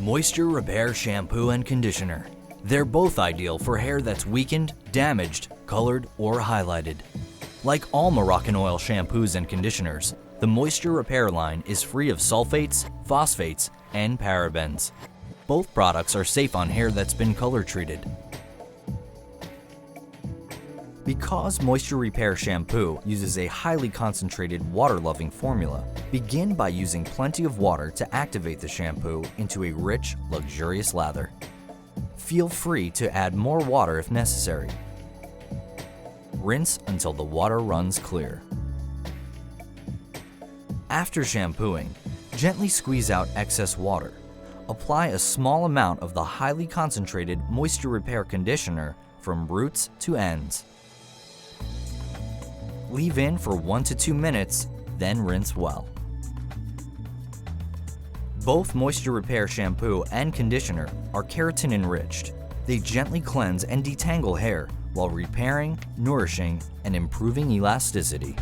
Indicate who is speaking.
Speaker 1: Moisture Repair Shampoo and Conditioner. They're both ideal for hair that's weakened, damaged, colored, or highlighted. Like all Moroccanoil shampoos and conditioners, the Moisture Repair line is free of sulfates, phosphates, and parabens. Both products are safe on hair that's been color treated. Because Moisture Repair Shampoo uses a highly concentrated water-loving formula, begin by using plenty of water to activate the shampoo into a rich, luxurious lather. Feel free to add more water if necessary. Rinse until the water runs clear. After shampooing, gently squeeze out excess water. Apply a small amount of the highly concentrated Moisture Repair Conditioner from roots to ends. Leave in for 1 to 2 minutes, then rinse well. Both Moisture Repair Shampoo and Conditioner are keratin enriched. They gently cleanse and detangle hair while repairing, nourishing, and improving elasticity.